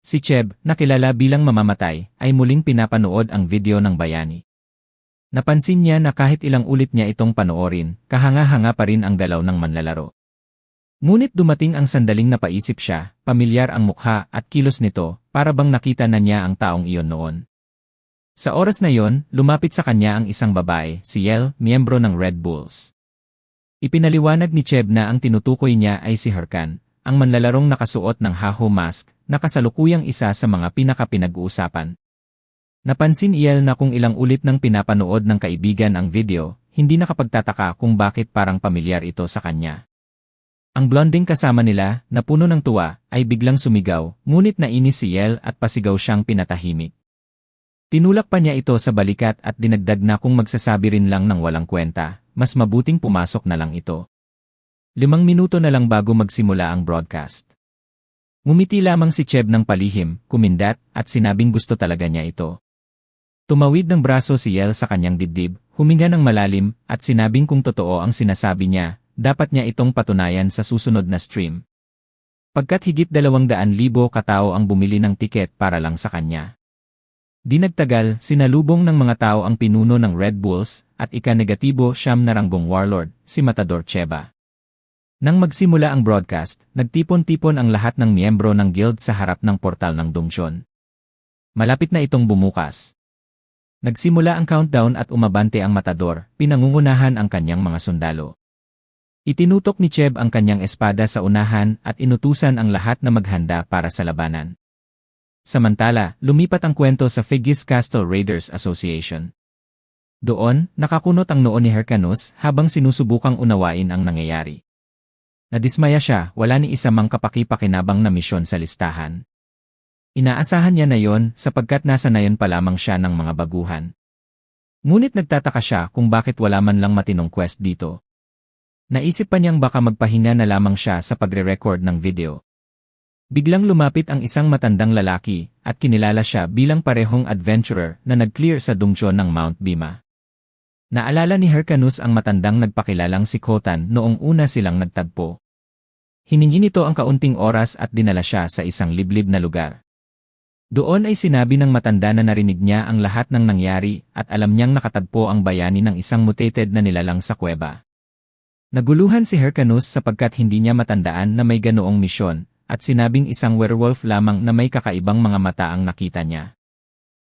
Si Cheb, na kilala bilang mamamatay, ay muling pinapanood ang video ng bayani. Napansin niya na kahit ilang ulit niya itong panoorin, kahanga-hanga pa rin ang galaw ng manlalaro. Ngunit dumating ang sandaling napaisip siya, pamilyar ang mukha at kilos nito, para bang nakita na niya ang taong iyon noon. Sa oras na yon, lumapit sa kanya ang isang babae, si Yel, miyembro ng Red Bulls. Ipinaliwanag ni Cheb na ang tinutukoy niya ay si Herkan, ang manlalarong nakasuot ng haho mask, na kasalukuyang isa sa mga pinaka-pinag-uusapan. Napansin Yel na kung ilang ulit nang pinapanood ng kaibigan ang video, hindi nakapagtataka kung bakit parang pamilyar ito sa kanya. Ang blonding kasama nila, na puno ng tuwa, ay biglang sumigaw, ngunit nainis si Yel at pasigaw siyang pinatahimik. Tinulak pa niya ito sa balikat at dinagdag na kung magsasabi rin lang ng walang kwenta, mas mabuting pumasok na lang ito. 5 minuto na lang bago magsimula ang broadcast. Ngumiti lamang si Cheb ng palihim, kumindat, at sinabing gusto talaga niya ito. Tumawid ng braso si Yel sa kanyang dibdib, huminga ng malalim, at sinabing kung totoo ang sinasabi niya, dapat niya itong patunayan sa susunod na stream. Pagkat higit 200,000 katao ang bumili ng tiket para lang sa kanya. Di nagtagal, sinalubong ng mga tao ang pinuno ng Red Bulls, at ika-negatibo siyam na ranggong warlord, si Matador Cheba. Nang magsimula ang broadcast, nagtipon-tipon ang lahat ng miyembro ng guild sa harap ng portal ng Dongcheon. Malapit na itong bumukas. Nagsimula ang countdown at umabante ang Matador, pinangungunahan ang kanyang mga sundalo. Itinutok ni Cheb ang kanyang espada sa unahan at inutusan ang lahat na maghanda para sa labanan. Samantala, lumipat ang kwento sa Figis Castle Raiders Association. Doon, nakakunot ang noo ni Hyrcanus habang sinusubukang unawain ang nangyayari. Nadismaya siya, wala ni isa mang kapaki-pakinabang na misyon sa listahan. Inaasahan niya na yon sapagkat nasa na yon pa lamang siya ng mga baguhan. Ngunit nagtataka siya kung bakit wala man lang matinong quest dito. Naisip pa niyang baka magpahinga na lamang siya sa pagre-record ng video. Biglang lumapit ang isang matandang lalaki at kinilala siya bilang parehong adventurer na nag-clear sa Dongcheon ng Mount Bima. Naalala ni Hyrcanus ang matandang nagpakilalang si Khotan noong una silang nagtagpo. Hiningi nito ang kaunting oras at dinala siya sa isang liblib na lugar. Doon ay sinabi ng matanda na narinig niya ang lahat ng nangyari at alam niyang nakatagpo ang bayani ng isang mutated na nilalang sa kuweba. Naguluhan si Hyrcanus sapagkat hindi niya matandaan na may ganoong misyon at sinabing isang werewolf lamang na may kakaibang mga mata ang nakita niya.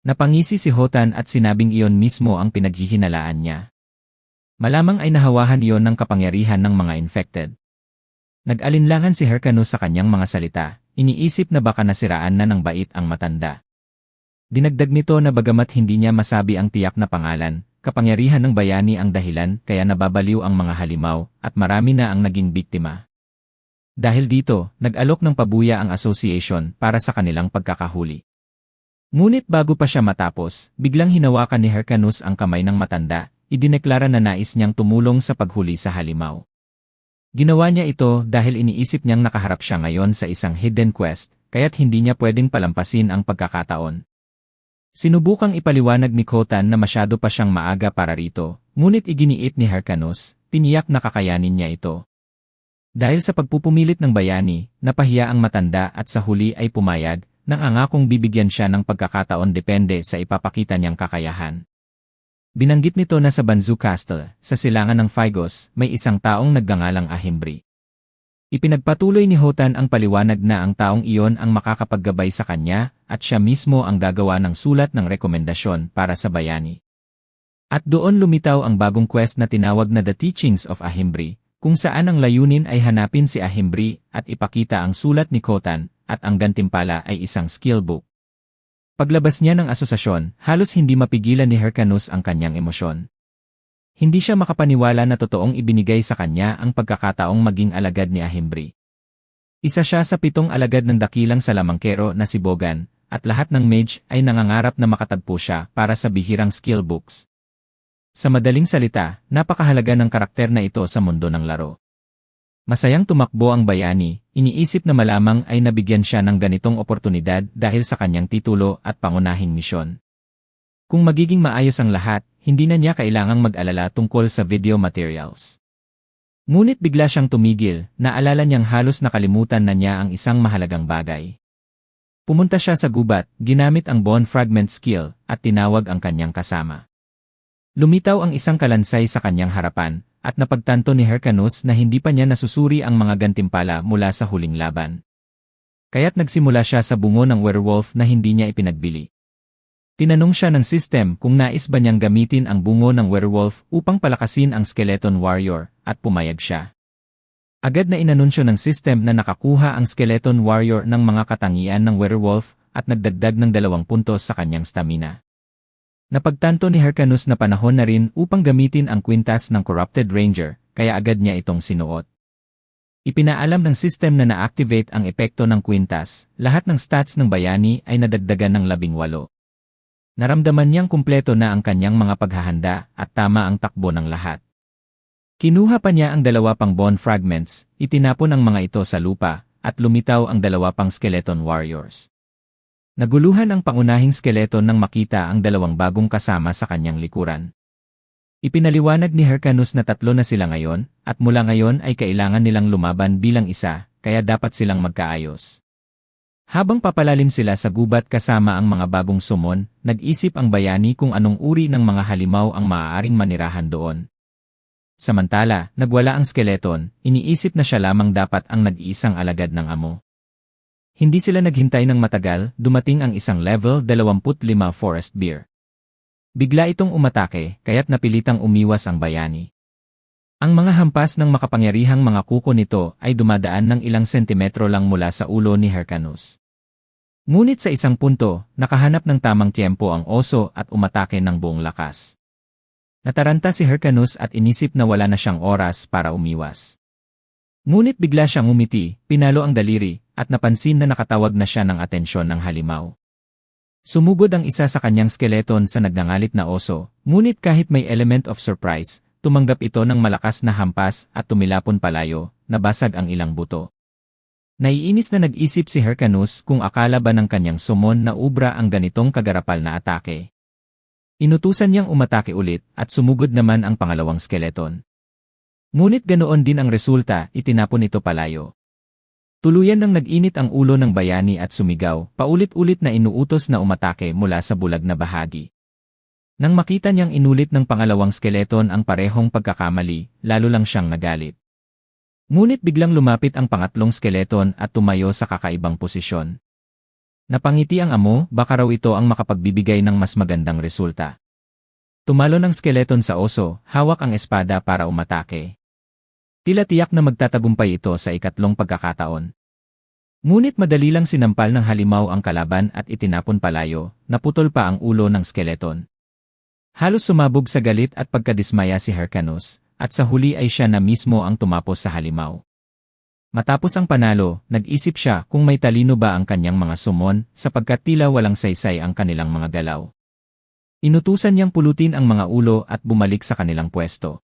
Napangisi si Khotan at sinabing iyon mismo ang pinaghihinalaan niya. Malamang ay nahawahan iyon ng kapangyarihan ng mga infected. Nag-alinlangan si Hyrcanus sa kanyang mga salita, iniisip na baka nasiraan na ng bait ang matanda. Dinagdag nito na bagamat hindi niya masabi ang tiyak na pangalan, kapangyarihan ng bayani ang dahilan kaya nababaliw ang mga halimaw at marami na ang naging biktima. Dahil dito, nag-alok ng pabuya ang association para sa kanilang pagkakahuli. Ngunit bago pa siya matapos, biglang hinawakan ni Hyrcanus ang kamay ng matanda, idineklara na nais niyang tumulong sa paghuli sa halimaw. Ginawa niya ito dahil iniisip niyang nakaharap siya ngayon sa isang hidden quest, kaya't hindi niya pwedeng palampasin ang pagkakataon. Sinubukang ipaliwanag ni Khotan na masyado pa siyang maaga para rito, ngunit iginiit ni Hyrcanus, tiniyak na kakayanin niya ito. Dahil sa pagpupumilit ng bayani, napahiya ang matanda at sa huli ay pumayag, nang angakong bibigyan siya ng pagkakataon depende sa ipapakita niyang kakayahan. Binanggit nito na sa Banzu Castle, sa silangan ng Phygos, may isang taong nagngangalang Ahimbri. Ipinagpatuloy ni Khotan ang paliwanag na ang taong iyon ang makakapaggabay sa kanya at siya mismo ang gagawa ng sulat ng rekomendasyon para sa bayani. At doon lumitaw ang bagong quest na tinawag na The Teachings of Ahimbri, kung saan ang layunin ay hanapin si Ahimbri at ipakita ang sulat ni Khotan, at ang gantimpala ay isang skill book. Paglabas niya ng asosasyon, halos hindi mapigilan ni Hyrcanus ang kanyang emosyon. Hindi siya makapaniwala na totoong ibinigay sa kanya ang pagkakataong maging alagad ni Ahimbri. Isa siya sa 7 alagad ng dakilang salamangkero na si Bogan, at lahat ng mage ay nangangarap na makatagpo siya para sa bihirang skill books. Sa madaling salita, napakahalaga ng karakter na ito sa mundo ng laro. Masayang tumakbo ang bayani, iniisip na malamang ay nabigyan siya ng ganitong oportunidad dahil sa kanyang titulo at pangunahing misyon. Kung magiging maayos ang lahat, hindi na niya kailangang mag-alala tungkol sa video materials. Ngunit bigla siyang tumigil, naalala niyang halos nakalimutan na niya ang isang mahalagang bagay. Pumunta siya sa gubat, ginamit ang bone fragment skill, at tinawag ang kanyang kasama. Lumitaw ang isang kalansay sa kanyang harapan, at napagtanto ni Hyrcanus na hindi pa niya nasusuri ang mga gantimpala mula sa huling laban. Kaya't nagsimula siya sa bungo ng werewolf na hindi niya ipinagbili. Tinanong siya ng system kung nais ba niyang gamitin ang bungo ng werewolf upang palakasin ang skeleton warrior, at pumayag siya. Agad na inanunsyo ng system na nakakuha ang skeleton warrior ng mga katangian ng werewolf at nagdagdag ng 2 puntos sa kanyang stamina. Napagtanto ni Hyrcanus na panahon na rin upang gamitin ang kwintas ng Corrupted Ranger, kaya agad niya itong sinuot. Ipinaalam ng system na na-activate ang epekto ng kwintas, lahat ng stats ng bayani ay nadagdagan ng 18. Naramdaman niyang kumpleto na ang kanyang mga paghahanda at tama ang takbo ng lahat. Kinuha pa niya ang 2 pang bone fragments, itinapon ang mga ito sa lupa, at lumitaw ang 2 pang skeleton warriors. Naguluhan ang pangunahing skeleton nang makita ang 2 bagong kasama sa kanyang likuran. Ipinaliwanag ni Hyrcanus na 3 na sila ngayon, at mula ngayon ay kailangan nilang lumaban bilang isa, kaya dapat silang magkaayos. Habang papalalim sila sa gubat kasama ang mga bagong sumon, nag-isip ang bayani kung anong uri ng mga halimaw ang maaaring manirahan doon. Samantala, nagwala ang skeleton, iniisip na siya lamang dapat ang nag-iisang alagad ng amo. Hindi sila naghintay ng matagal, dumating ang isang level 25 forest bear. Bigla itong umatake, kaya't napilitang umiwas ang bayani. Ang mga hampas ng makapangyarihang mga kuko nito ay dumadaan ng ilang sentimetro lang mula sa ulo ni Hyrcanus. Ngunit sa isang punto, nakahanap ng tamang tiyempo ang oso at umatake ng buong lakas. Nataranta si Hyrcanus at inisip na wala na siyang oras para umiwas. Ngunit bigla siyang umiti, pinalo ang daliri, at napansin na nakatawag na siya ng atensyon ng halimaw. Sumugod ang isa sa kanyang skeleton sa nagngangalit na oso, ngunit kahit may element of surprise, tumanggap ito ng malakas na hampas at tumilapon palayo, nabasag ang ilang buto. Naiinis na nag-isip si Hyrcanus kung akala ba ng kanyang sumon na ubra ang ganitong kagarapal na atake. Inutusan niyang umatake ulit at sumugod naman ang pangalawang skeleton. Ngunit ganoon din ang resulta, itinapon ito palayo. Tuluyan nang nag-init ang ulo ng bayani at sumigaw, paulit-ulit na inuutos na umatake mula sa bulag na bahagi. Nang makita niyang inulit ng pangalawang skeleton ang parehong pagkakamali, lalo lang siyang nagalit. Ngunit biglang lumapit ang pangatlong skeleton at tumayo sa kakaibang posisyon. Napangiti ang amo, baka raw ito ang makapagbibigay ng mas magandang resulta. Tumalo ng skeleton sa oso, hawak ang espada para umatake. Tila tiyak na magtatagumpay ito sa ikatlong pagkakataon. Ngunit madali lang sinampal ng halimaw ang kalaban at itinapon palayo, naputol pa ang ulo ng skeleton. Halos sumabog sa galit at pagkadismaya si Hyrcanus, at sa huli ay siya na mismo ang tumapos sa halimaw. Matapos ang panalo, nag-isip siya kung may talino ba ang kanyang mga sumon sapagkat tila walang saysay ang kanilang mga galaw. Inutusan niyang pulutin ang mga ulo at bumalik sa kanilang pwesto.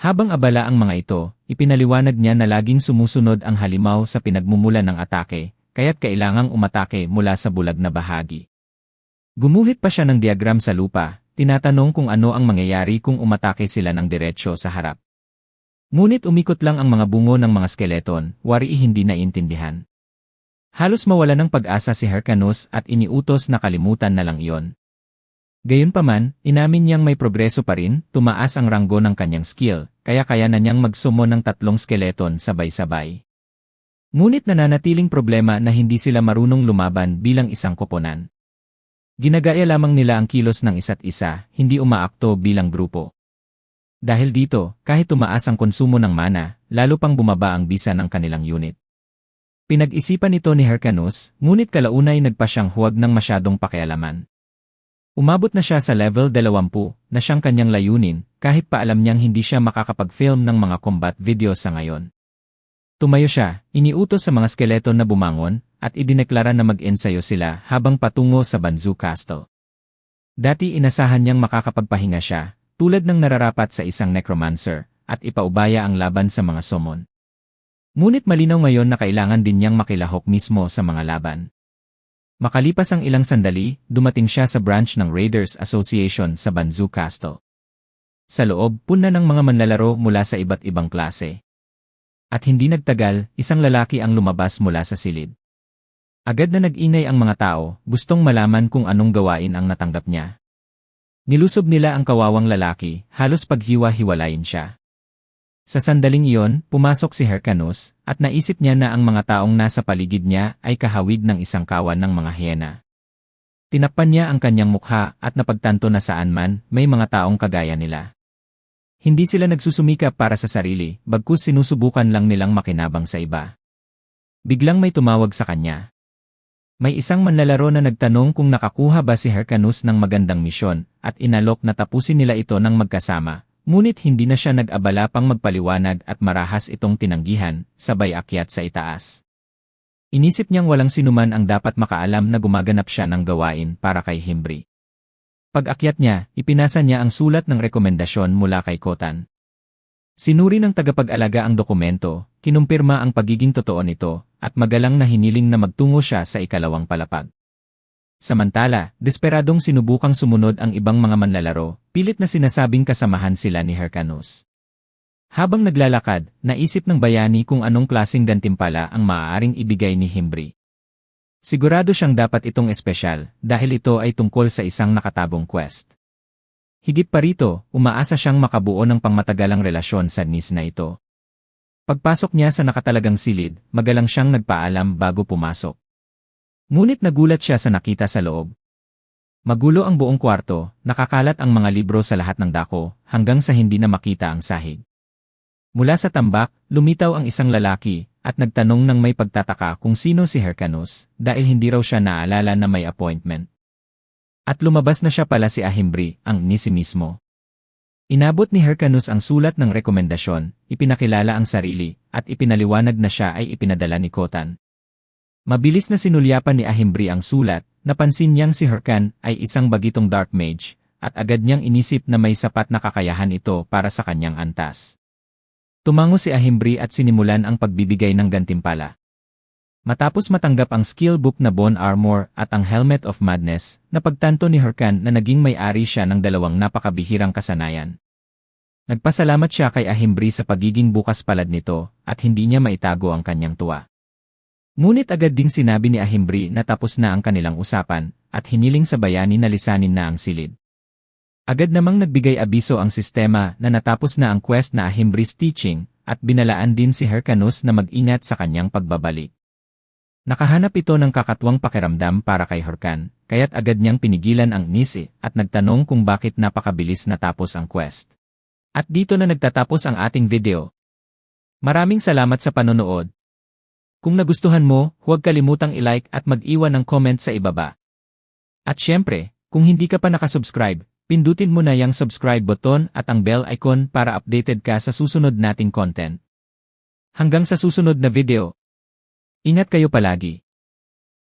Habang abala ang mga ito, ipinaliwanag niya na laging sumusunod ang halimaw sa pinagmumulan ng atake, kaya't kailangang umatake mula sa bulag na bahagi. Gumuhit pa siya ng diagram sa lupa, tinatanong kung ano ang mangyayari kung umatake sila ng diretsyo sa harap. Ngunit umikot lang ang mga bungo ng mga skeleton, wari hindi naintindihan. Halos mawala ng pag-asa si Hyrcanus at iniutos na kalimutan na lang iyon. Gayunpaman, inamin niyang may progreso pa rin, tumaas ang ranggo ng kanyang skill, kaya na niyang magsumo ng 3 skeleton sabay-sabay. Ngunit nananatiling problema na hindi sila marunong lumaban bilang isang koponan. Ginagaya lamang nila ang kilos ng isa't isa, hindi umaakto bilang grupo. Dahil dito, kahit tumaas ang konsumo ng mana, lalo pang bumaba ang bisa ng kanilang unit. Pinag-isipan ito ni Hyrcanus, ngunit kalaunay nagpa siyang huwag ng masyadong pakialaman. Umabot na siya sa level 20 na siyang kanyang layunin, kahit pa alam niyang hindi siya makakapag-film ng mga combat videos sa ngayon. Tumayo siya, iniutos sa mga skeleton na bumangon, at idineklara na mag-ensayo sila habang patungo sa Banzu Castle. Dati inasahan niyang makakapagpahinga siya, tulad ng nararapat sa isang necromancer, at ipaubaya ang laban sa mga summon. Ngunit malinaw ngayon na kailangan din niyang makilahok mismo sa mga laban. Makalipas ang ilang sandali, dumating siya sa branch ng Raiders Association sa Banzu Castle. Sa loob, puno ng mga manlalaro mula sa iba't ibang klase. At hindi nagtagal, isang lalaki ang lumabas mula sa silid. Agad na nag-ingay ang mga tao, gustong malaman kung anong gawain ang natanggap niya. Nilusob nila ang kawawang lalaki, halos paghiwa-hiwalayin siya. Sa sandaling iyon, pumasok si Hyrcanus, at naisip niya na ang mga taong nasa paligid niya ay kahawig ng isang kawan ng mga hyena. Tinakpan niya ang kanyang mukha at napagtanto na saan man, may mga taong kagaya nila. Hindi sila nagsusumikap para sa sarili, bagkus sinusubukan lang nilang makinabang sa iba. Biglang may tumawag sa kanya. May isang manlalaro na nagtanong kung nakakuha ba si Hyrcanus ng magandang misyon, at inalok na tapusin nila ito ng magkasama, ngunit hindi na siya nag-abala pang magpaliwanag at marahas itong tinanggihan, sabay akyat sa itaas. Inisip niyang walang sinuman ang dapat makaalam na gumaganap siya ng gawain para kay Himbri. Pag-akyat niya, ipinasa niya ang sulat ng rekomendasyon mula kay Khotan. Sinuri ng tagapag-alaga ang dokumento, kinumpirma ang pagiging totoo nito, at magalang na hiniling na magtungo siya sa ikalawang palapag. Samantala, desperadong sinubukang sumunod ang ibang mga manlalaro, pilit na sinasabing kasamahan sila ni Hyrcanus. Habang naglalakad, naisip ng bayani kung anong klaseng gantimpala ang maaaring ibigay ni Himbri. Sigurado siyang dapat itong espesyal, dahil ito ay tungkol sa isang nakatagong quest. Higit pa rito, umaasa siyang makabuo ng pangmatagalang relasyon sa nis na ito. Pagpasok niya sa nakatalagang silid, magalang siyang nagpaalam bago pumasok. Ngunit nagulat siya sa nakita sa loob. Magulo ang buong kwarto, nakakalat ang mga libro sa lahat ng dako, hanggang sa hindi na makita ang sahig. Mula sa tambak, lumitaw ang isang lalaki, at nagtanong ng may pagtataka kung sino si Hyrcanus, dahil hindi raw siya naalala na may appointment. At lumabas na siya pala si Himbri, ang nisi mismo. Inabot ni Hyrcanus ang sulat ng rekomendasyon, ipinakilala ang sarili, at ipinaliwanag na siya ay ipinadala ni Khotan. Mabilis na sinulyapan ni Himbri ang sulat, napansin niyang si Hyrcan ay isang bagitong dark mage, at agad niyang inisip na may sapat na kakayahan ito para sa kanyang antas. Tumango si Himbri at sinimulan ang pagbibigay ng gantimpala. Matapos matanggap ang skill book na Bone Armor at ang Helmet of Madness, napagtanto ni Hyrcan na naging may-ari siya ng dalawang napakabihirang kasanayan. Nagpasalamat siya kay Himbri sa pagiging bukas palad nito, at hindi niya maitago ang kanyang tuwa. Ngunit agad ding sinabi ni Himbri na tapos na ang kanilang usapan, at hiniling sa bayani na lisanin na ang silid. Agad namang nagbigay abiso ang sistema na natapos na ang quest na Himbri's teaching, at binalaan din si Hyrcanus na mag-ingat sa kanyang pagbabalik. Nakahanap ito ng kakatwang pakiramdam para kay Hyrcan, kaya't agad niyang pinigilan ang nisi at nagtanong kung bakit napakabilis natapos ang quest. At dito na nagtatapos ang ating video. Maraming salamat sa panonood. Kung nagustuhan mo, huwag kalimutang i-like at mag-iwan ng comment sa ibaba. At syempre, kung hindi ka pa nakasubscribe, pindutin mo na yung subscribe button at ang bell icon para updated ka sa susunod nating content. Hanggang sa susunod na video. Ingat kayo palagi.